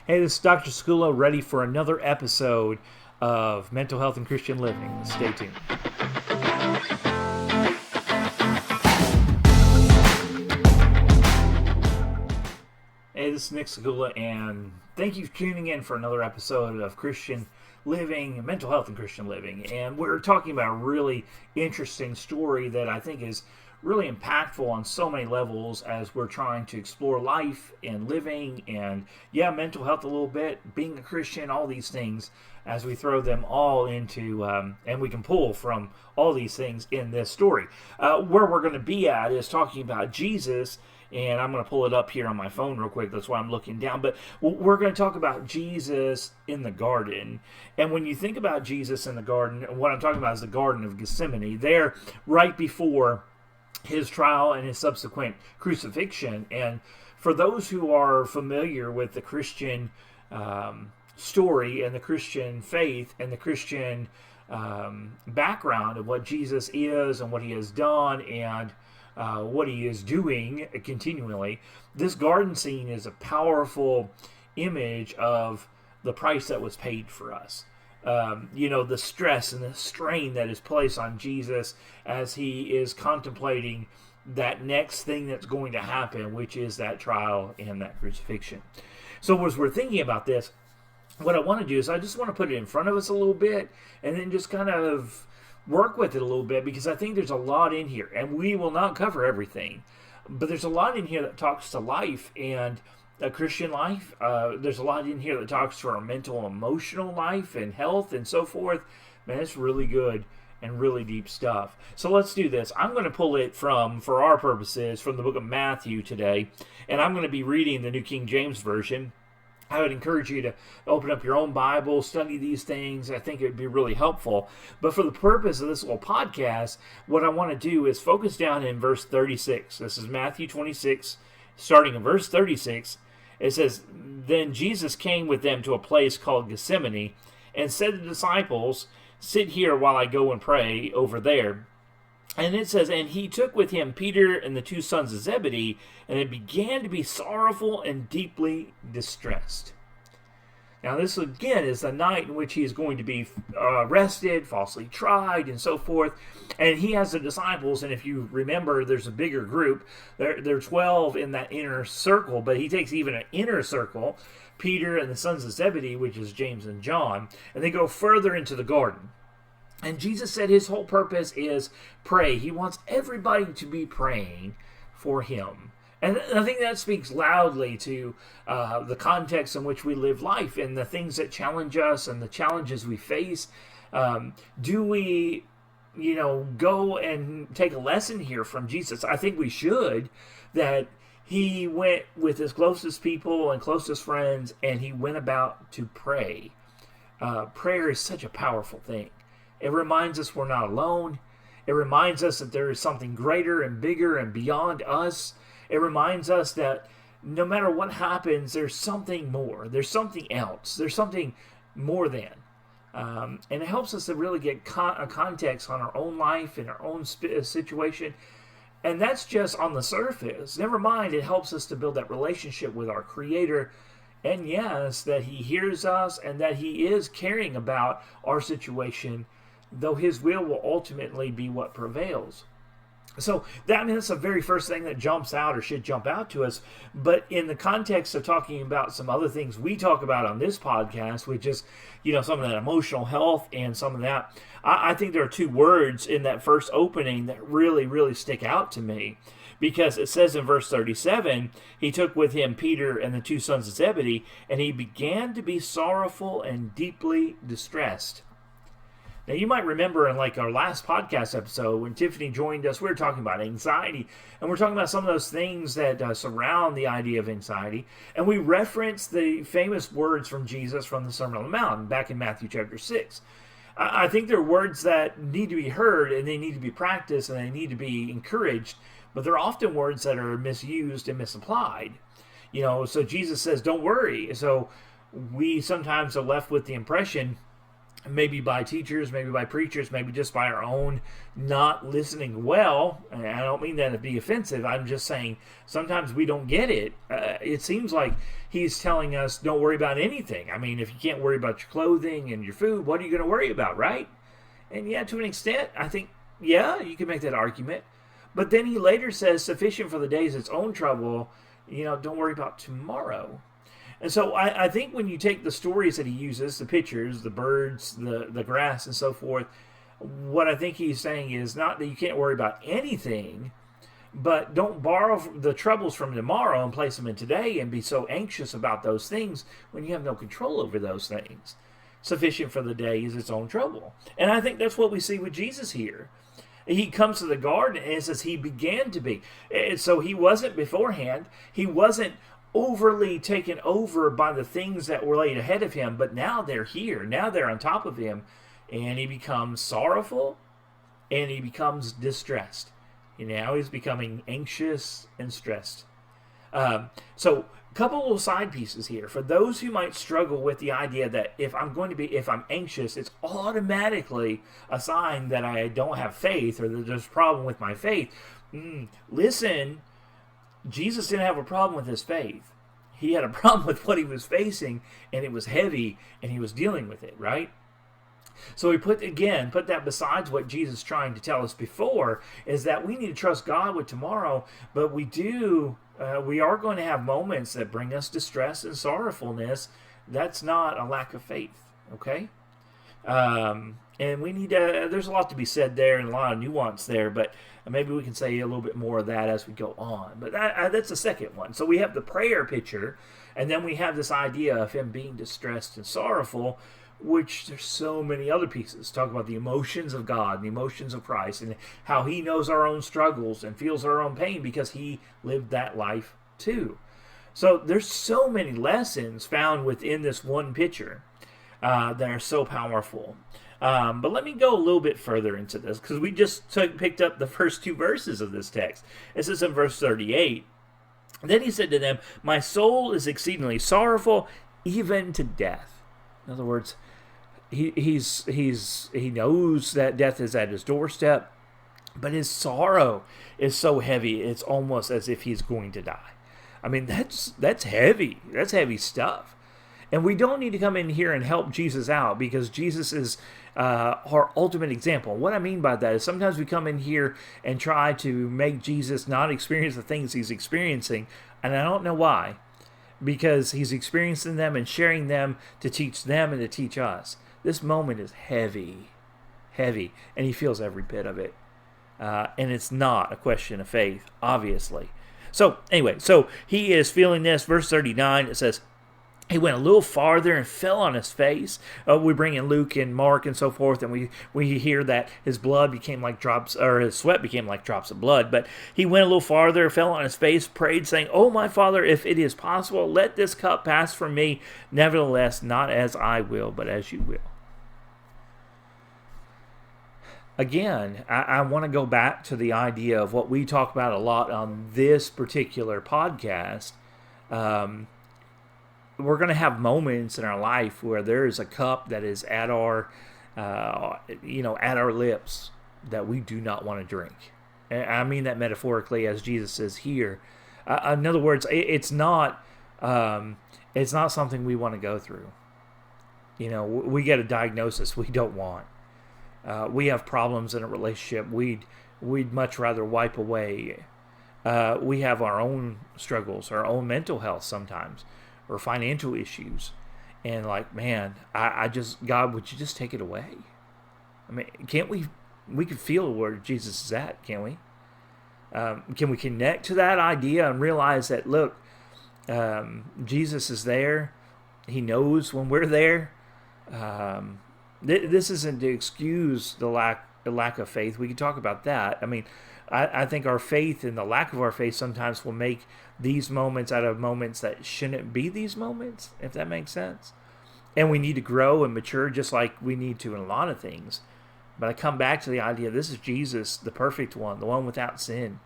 Hey, this is Dr. Skula, ready for another episode of Mental Health and Christian Living. Stay tuned. Hey, this is Nick Skula, and thank you for tuning in for another episode of Christian Living, Mental Health and Christian Living. And we're talking about a really interesting story that I think is really impactful on so many levels as we're trying to explore life and living and, mental health a little bit, being a Christian, all these things as we throw them all into, and we can pull from all these things in this story. Where we're going to be at is talking about Jesus, and I'm going to pull it up here on my phone real quick. That's why I'm looking down. But we're going to talk about Jesus in the garden. And when you think about Jesus in the garden, what I'm talking about is the Garden of Gethsamane. There, right before his trial and his subsequent crucifixion. And for those who are familiar with the Christian story and the Christian faith and the Christian background of what Jesus is and what he has done and what he is doing continually, this garden scene is a powerful image of the price that was paid for us. The stress and the strain that is placed on Jesus as he is contemplating that next thing that's going to happen, which is that trial and that crucifixion. So as we're thinking about this, what I want to do is I just want to put it in front of us a little bit and then just kind of work with it a little bit, because I think there's a lot in here, and we will not cover everything, but there's a lot in here that talks to life and a Christian life. There's a lot in here that talks to our mental and emotional life and health and so forth. Man, it's really good and really deep stuff. So let's do this. I'm going to pull it for our purposes, from the book of Matthew today, and I'm going to be reading the New King James Version. I would encourage you to open up your own Bible, study these things. I think it would be really helpful. But for the purpose of this little podcast, what I want to do is focus down in verse 36. This is Matthew 26, starting in verse 36. It says, "Then Jesus came with them to a place called Gethsemane, and said to the disciples, 'Sit here while I go and pray over there.' And it says, and he took with him Peter and the two sons of Zebedee, and it began to be sorrowful and deeply distressed." Now this again is the night in which he is going to be arrested, falsely tried, and so forth. And he has the disciples, and if you remember, there's a bigger group. There are 12 in that inner circle, but he takes even an inner circle, Peter and the sons of Zebedee, which is James and John, and they go further into the garden. And Jesus said his whole purpose is pray. He wants everybody to be praying for him. And I think that speaks loudly to the context in which we live life and the things that challenge us and the challenges we face. Do we, go and take a lesson here from Jesus? I think we should, that he went with his closest people and closest friends, and he went about to pray. Prayer is such a powerful thing. It reminds us we're not alone. It reminds us that there is something greater and bigger and beyond us. It reminds us that no matter what happens, there's something more. There's something else. There's something more than. And it helps us to really get a context on our own life and our own situation. And that's just on the surface. Never mind, it helps us to build that relationship with our Creator. And yes, that he hears us and that he is caring about our situation, though his will ultimately be what prevails. So that's the very first thing that jumps out or should jump out to us. But in the context of talking about some other things we talk about on this podcast, which is, some of that emotional health and some of that, I think there are two words in that first opening that really, really stick out to me. Because it says in verse 37, he took with him Peter and the two sons of Zebedee, and he began to be sorrowful and deeply distressed. Now, you might remember in our last podcast episode when Tiffany joined us, we were talking about anxiety, and we're talking about some of those things that surround the idea of anxiety, and we referenced the famous words from Jesus from the Sermon on the Mount back in Matthew chapter 6. I think they're words that need to be heard, and they need to be practiced, and they need to be encouraged, but they're often words that are misused and misapplied. So Jesus says, don't worry. So we sometimes are left with the impression maybe by teachers, maybe by preachers, maybe just by our own not listening well. And I don't mean that to be offensive. I'm just saying sometimes we don't get it. It seems like he's telling us don't worry about anything. I mean, if you can't worry about your clothing and your food, what are you going to worry about, right? And yeah, to an extent, I think, yeah, you can make that argument. But then he later says, sufficient for the day is its own trouble. Don't worry about tomorrow. And so I think when you take the stories that he uses, the pictures, the birds, the grass, and so forth, what I think he's saying is not that you can't worry about anything, but don't borrow the troubles from tomorrow and place them in today and be so anxious about those things when you have no control over those things. Sufficient for the day is its own trouble. And I think that's what we see with Jesus here. He comes to the garden and it says he began to be. And so he wasn't beforehand. He wasn't overly taken over by the things that were laid ahead of him, but now they're here. Now they're on top of him, and he becomes sorrowful and he becomes distressed. Now he's becoming anxious and stressed. So a couple little side pieces here. For those who might struggle with the idea that if I'm anxious, it's automatically a sign that I don't have faith or that there's a problem with my faith. Listen, Jesus didn't have a problem with his faith. He had a problem with what he was facing, and it was heavy, and he was dealing with it, right? So we put that besides what Jesus is trying to tell us before, is that we need to trust God with tomorrow, but we are going to have moments that bring us distress and sorrowfulness. That's not a lack of faith, okay? And we need there's a lot to be said there and a lot of nuance there, but maybe we can say a little bit more of that as we go on. But that's the second one. So we have the prayer picture, and then we have this idea of him being distressed and sorrowful, which there's so many other pieces. Talk about the emotions of God, the emotions of Christ, and how he knows our own struggles and feels our own pain because he lived that life too. So there's so many lessons found within this one picture that are so powerful. But let me go a little bit further into this, because we just picked up the first two verses of this text. It says in verse 38, then he said to them, my soul is exceedingly sorrowful, even to death. In other words, he knows that death is at his doorstep, but his sorrow is so heavy, it's almost as if he's going to die. I mean, that's heavy. That's heavy stuff. And we don't need to come in here and help Jesus out, because Jesus is our ultimate example. What I mean by that is sometimes we come in here and try to make Jesus not experience the things he's experiencing, and I don't know why. Because he's experiencing them and sharing them to teach them and to teach us. This moment is heavy, and he feels every bit of it. And it's not a question of faith, obviously. So anyway, he is feeling this. Verse 39, it says, he went a little farther and fell on his face. We bring in Luke and Mark and so forth, and we hear that his blood became like drops, or his sweat became like drops of blood. But he went a little farther, fell on his face, prayed, saying, "Oh, my Father, if it is possible, let this cup pass from me. Nevertheless, not as I will, but as you will." Again, I want to go back to the idea of what we talk about a lot on this particular podcast. We're going to have moments in our life where there is a cup that is at our, at our lips that we do not want to drink. And I mean that metaphorically, as Jesus says here. In other words, it's not something we want to go through. We get a diagnosis we don't want. We have problems in a relationship we'd much rather wipe away. We have our own struggles, our own mental health sometimes, or financial issues, and man, God, would you just take it away? I mean, can't we can feel where Jesus is at, can't we? Can we connect to that idea and realize that, look, Jesus is there. He knows when we're there. This isn't to excuse the lack of faith. We can talk about that. I mean, I think our faith and the lack of our faith sometimes will make these moments out of moments that shouldn't be these moments, if that makes sense. And we need to grow and mature just like we need to in a lot of things. But I come back to the idea, this is Jesus, the perfect one, the one without sin.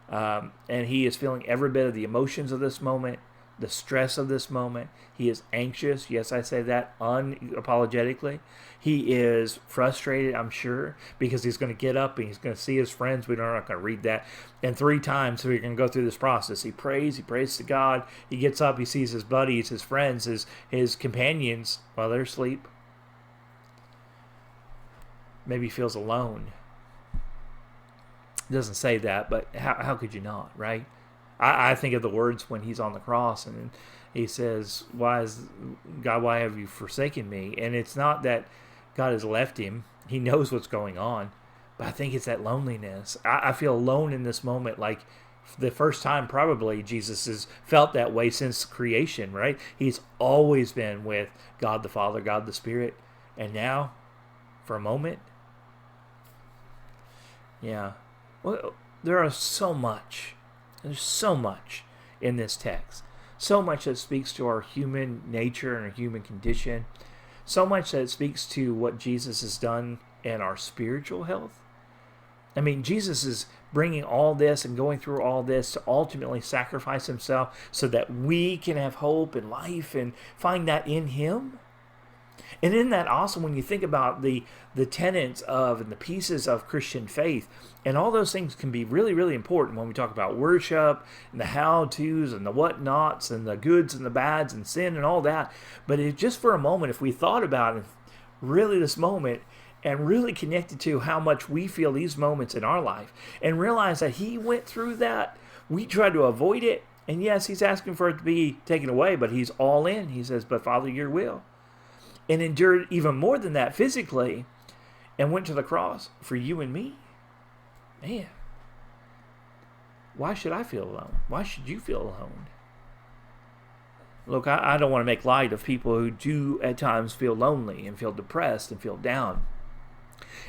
And he is feeling every bit of the emotions of this moment, the stress of this moment. He is anxious. Yes, I say that unapologetically. He is frustrated, I'm sure, because he's going to get up and he's going to see his friends. We're not going to read that. And 3 times we're going to go through this process. He prays to God. He gets up, he sees his buddies, his friends, his companions while they're asleep. Maybe he feels alone. It doesn't say that, but how could you not, right? I think of the words when he's on the cross and he says, why have you forsaken me? And it's not that God has left him. He knows what's going on. But I think it's that loneliness. I feel alone in this moment, like the first time probably Jesus has felt that way since creation, right? He's always been with God the Father, God the Spirit. And now, for a moment, yeah. Well, there's so much in this text. So much that speaks to our human nature and our human condition. So much that speaks to what Jesus has done in our spiritual health. I mean, Jesus is bringing all this and going through all this to ultimately sacrifice himself so that we can have hope and life and find that in him. And isn't that awesome when you think about the tenets of and the pieces of Christian faith? And all those things can be really, really important when we talk about worship and the how-tos and the what-nots and the goods and the bads and sin and all that. But just for a moment, if we thought about it, really this moment, and really connected to how much we feel these moments in our life, and realize that he went through that, we tried to avoid it. And yes, he's asking for it to be taken away, but he's all in. He says, but Father, your will. And endured even more than that physically and went to the cross for you and me. Man, why should I feel alone? Why should you feel alone? Look, I don't want to make light of people who do at times feel lonely and feel depressed and feel down.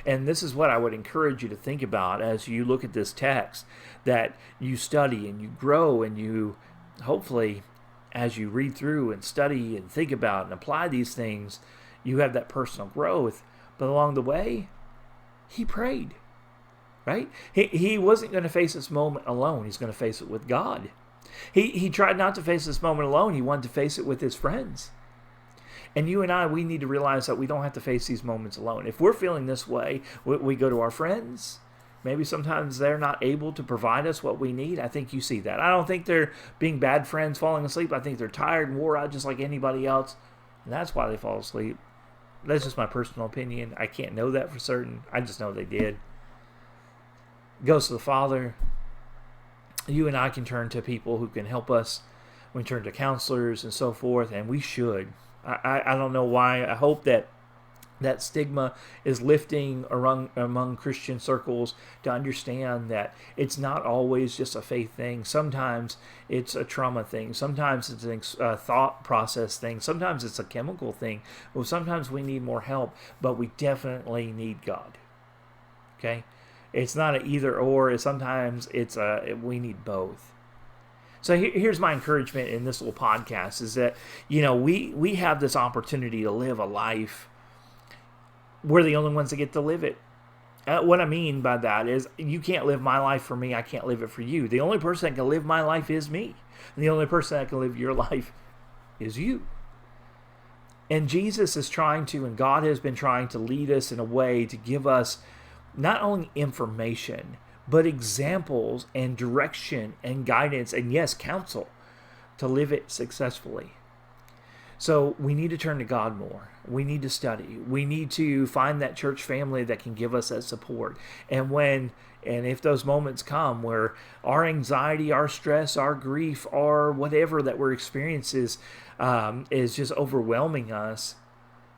And this is what I would encourage you to think about as you look at this text, that you study and you grow and you hopefully, as you read through and study and think about and apply these things, you have that personal growth. But along the way, he prayed, right? He wasn't going to face this moment alone. He's going to face it with God. He tried not to face this moment alone. He wanted to face it with his friends. And you and I, we need to realize that we don't have to face these moments alone. If we're feeling this way, we go to our friends. Maybe sometimes they're not able to provide us what we need. I think you see that. I don't think they're being bad friends falling asleep. I think they're tired and wore out just like anybody else. And that's why they fall asleep. That's just my personal opinion. I can't know that for certain. I just know they did. Goes to the Father. You and I can turn to people who can help us. We turn to counselors and so forth, and we should. I don't know why. I hope that stigma is lifting among Christian circles to understand that it's not always just a faith thing. Sometimes it's a trauma thing. Sometimes it's a thought process thing. Sometimes it's a chemical thing. Well, sometimes we need more help, but we definitely need God. Okay? It's not an either or. Sometimes we need both. So here's my encouragement in this little podcast is that, we have this opportunity to live a life. We're the only ones that get to live it. What I mean by that is you can't live my life for me. I can't live it for you. The only person that can live my life is me. And the only person that can live your life is you. And Jesus is trying to, and God has been trying to lead us in a way to give us not only information, but examples and direction and guidance and, yes, counsel to live it successfully. So we need to turn to God more. We need to study. We need to find that church family that can give us that support. And if those moments come where our anxiety, our stress, our grief, or whatever that we're experiencing is just overwhelming us,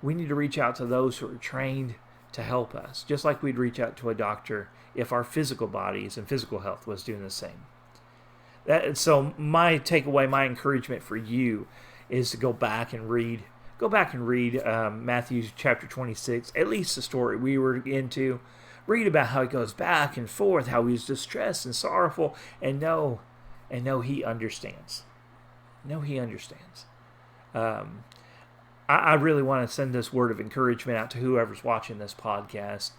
we need to reach out to those who are trained to help us, just like we'd reach out to a doctor if our physical bodies and physical health was doing the same. So my takeaway, my encouragement for you is to go back and read Matthew chapter 26, at least the story we were into. Read about how he goes back and forth, how he's distressed and sorrowful, and know he understands. He understands. I really want to send this word of encouragement out to whoever's watching this podcast,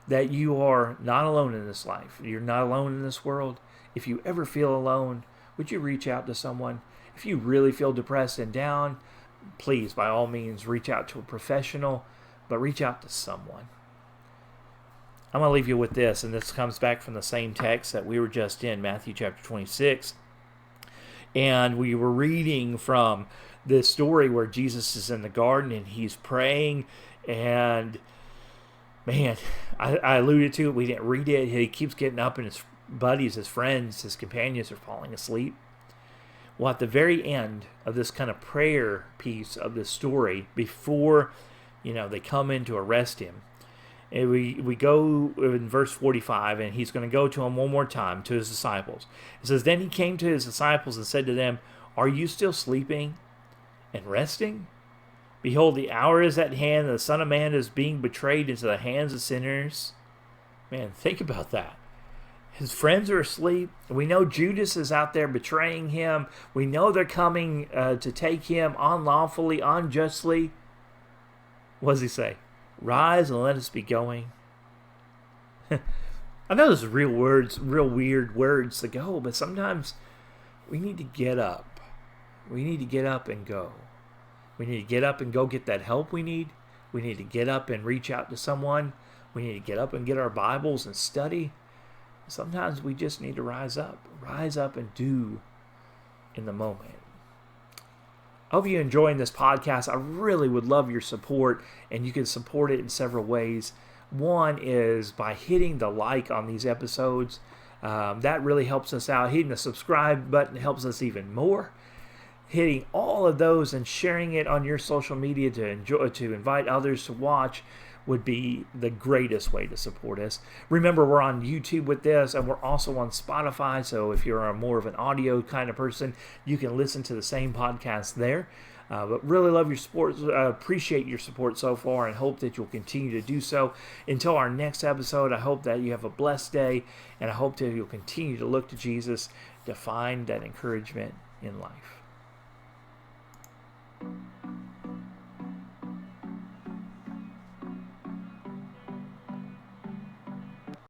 that you are not alone in this life. You're not alone in this world. If you ever feel alone, would you reach out to someone? If you really feel depressed and down, please, by all means, reach out to a professional, but reach out to someone. I'm going to leave you with this, and this comes back from the same text that we were just in, Matthew chapter 26. And we were reading from this story where Jesus is in the garden and he's praying, and man, I alluded to it. We didn't read it. He keeps getting up, and his buddies, his friends, his companions are falling asleep. Well, at the very end of this kind of prayer piece of this story, before they come in to arrest him, and we go in verse 45, and he's going to go to him one more time, to his disciples. It says, "Then he came to his disciples and said to them, 'Are you still sleeping and resting? Behold, the hour is at hand, and the Son of Man is being betrayed into the hands of sinners.'" Man, think about that. His friends are asleep. We know Judas is out there betraying him. We know they're coming to take him unlawfully, unjustly. What does he say? "Rise and let us be going." I know those are real weird words to go, but sometimes we need to get up. We need to get up and go. We need to get up and go get that help we need. We need to get up and reach out to someone. We need to get up and get our Bibles and study. Sometimes we just need to rise up and do in the moment. I hope you're enjoying this podcast. I really would love your support, and you can support it in several ways. One is by hitting the like on these episodes. That really helps us out. Hitting the subscribe button helps us even more. Hitting all of those and sharing it on your social media to invite others to watch would be the greatest way to support us. Remember, we're on YouTube with this, and we're also on Spotify, so if you're more of an audio kind of person, you can listen to the same podcast there. But really love your support, appreciate your support so far, and hope that you'll continue to do so. Until our next episode, I hope that you have a blessed day, and I hope that you'll continue to look to Jesus to find that encouragement in life.